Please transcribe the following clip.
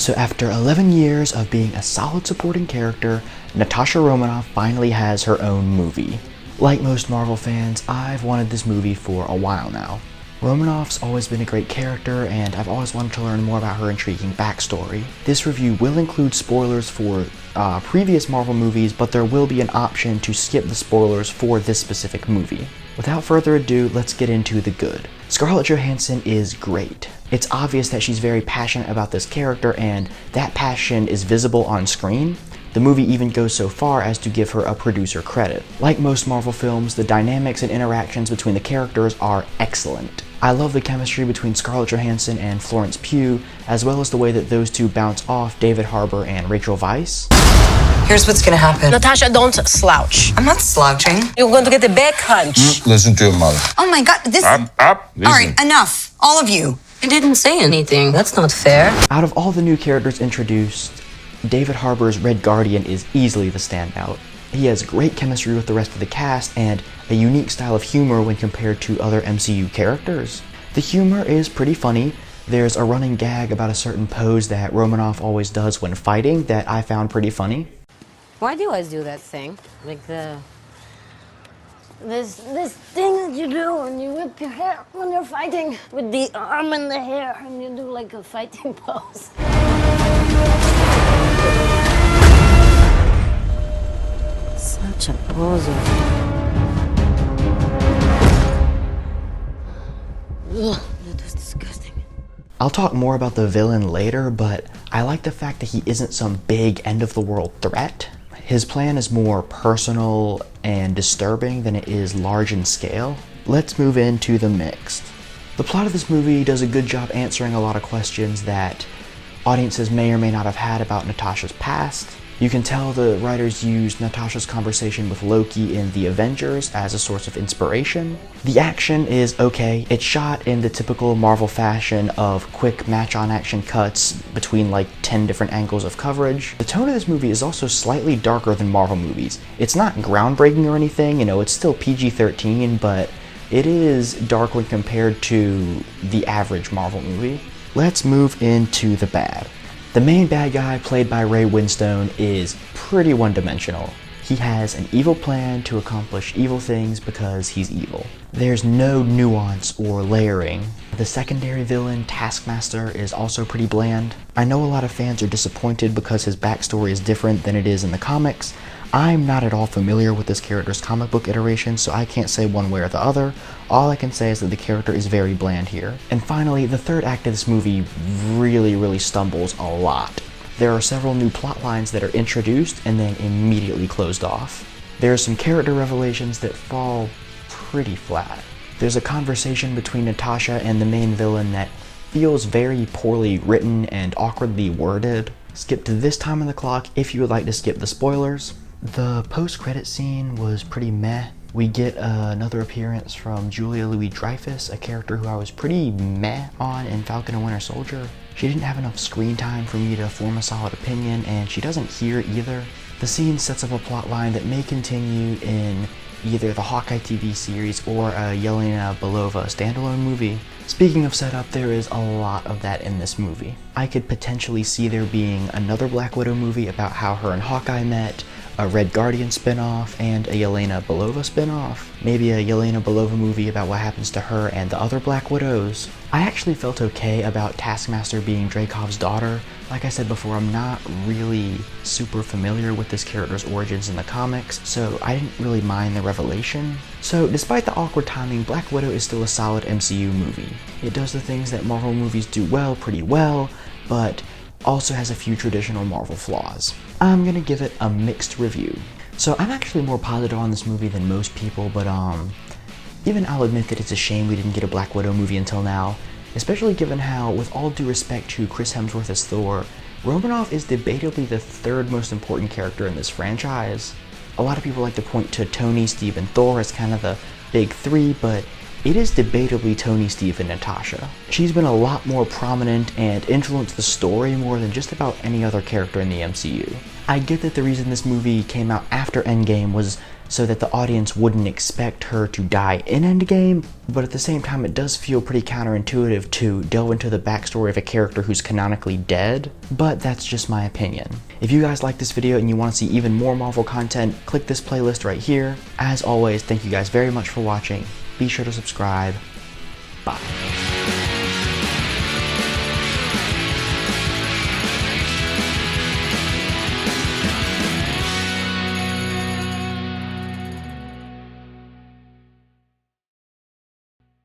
So after 11 years of being a solid supporting character, Natasha Romanoff finally has her own movie. Like most Marvel fans, I've wanted this movie for a while now. Romanoff's always been a great character, and I've always wanted to learn more about her intriguing backstory. This review will include spoilers for previous Marvel movies, but there will be an option to skip the spoilers for this specific movie. Without further ado, let's get into the good. Scarlett Johansson is great. It's obvious that she's very passionate about this character, and that passion is visible on screen. The movie even goes so far as to give her a producer credit. Like most Marvel films, the dynamics and interactions between the characters are excellent. I love the chemistry between Scarlett Johansson and Florence Pugh, as well as the way that those two bounce off David Harbour and Rachael Weisz. Here's what's gonna happen. Natasha, don't slouch. I'm not slouching. You're going to get a back hunch. Listen to your mother. Oh my God, this... Up. All right, enough. All of you. I didn't say anything. That's not fair. Out of all the new characters introduced, David Harbour's Red Guardian is easily the standout. He has great chemistry with the rest of the cast and a unique style of humor when compared to other MCU characters. The humor is pretty funny. There's a running gag about a certain pose that Romanoff always does when fighting that I found pretty funny. Why do you always do that thing? Like this thing that you do when you whip your hair when you're fighting with the arm and the hair and you do like a fighting pose. Such a poser. Ugh, that was disgusting. I'll talk more about the villain later, but I like the fact that he isn't some big end-of-the-world threat. His plan is more personal and disturbing than it is large in scale. Let's move into the mixed. The plot of this movie does a good job answering a lot of questions that audiences may or may not have had about Natasha's past. You can tell the writers used Natasha's conversation with Loki in The Avengers as a source of inspiration. The action is okay. It's shot in the typical Marvel fashion of quick match-on-action cuts between like 10 different angles of coverage. The tone of this movie is also slightly darker than Marvel movies. It's not groundbreaking or anything, it's still PG-13, but it is dark when compared to the average Marvel movie. Let's move into the bad. The main bad guy, played by Winstone, is pretty one-dimensional. He has an evil plan to accomplish evil things because he's evil. There's no nuance or layering. The secondary villain, Taskmaster, is also pretty bland. I know a lot of fans are disappointed because his backstory is different than it is in the comics. I'm not at all familiar with this character's comic book iteration, so I can't say one way or the other. All I can say is that the character is very bland here. And finally, the third act of this movie really stumbles a lot. There are several new plot lines that are introduced and then immediately closed off. There are some character revelations that fall pretty flat. There's a conversation between Natasha and the main villain that feels very poorly written and awkwardly worded. Skip to this time on the clock if you would like to skip the spoilers. The post-credit scene was pretty meh. We get another appearance from Julia Louis-Dreyfus, a character who I was pretty meh on in Falcon and Winter Soldier. She didn't have enough screen time for me to form a solid opinion, and she doesn't here either. The scene sets up a plot line that may continue in either the Hawkeye TV series or a Yelena Belova standalone movie. Speaking of setup, there is a lot of that in this movie. I could potentially see there being another Black Widow movie about how her and Hawkeye met, a Red Guardian spin-off, and a Yelena Belova spin-off. Maybe a Yelena Belova movie about what happens to her and the other Black Widows. I actually felt okay about Taskmaster being Dreykov's daughter. Like I said before, I'm not really super familiar with this character's origins in the comics, so I didn't really mind the revelation. So despite the awkward timing, Black Widow is still a solid MCU movie. It does the things that Marvel movies do well, pretty well, but also has a few traditional Marvel flaws. I'm gonna give it a mixed review. So I'm actually more positive on this movie than most people, but even I'll admit that it's a shame we didn't get a Black Widow movie until now, especially given how, with all due respect to Chris Hemsworth as Thor, Romanoff is debatably the third most important character in this franchise. A lot of people like to point to Tony, Steve, and Thor as kind of the big three, but it is debatably Tony, Steve, and Natasha. She's been a lot more prominent and influenced the story more than just about any other character in the MCU. I get that the reason this movie came out after Endgame was so that the audience wouldn't expect her to die in Endgame, but at the same time it does feel pretty counterintuitive to delve into the backstory of a character who's canonically dead, but that's just my opinion. If you guys like this video and you want to see even more Marvel content, click this playlist right here. As always, thank you guys very much for watching. Be sure to subscribe. Bye.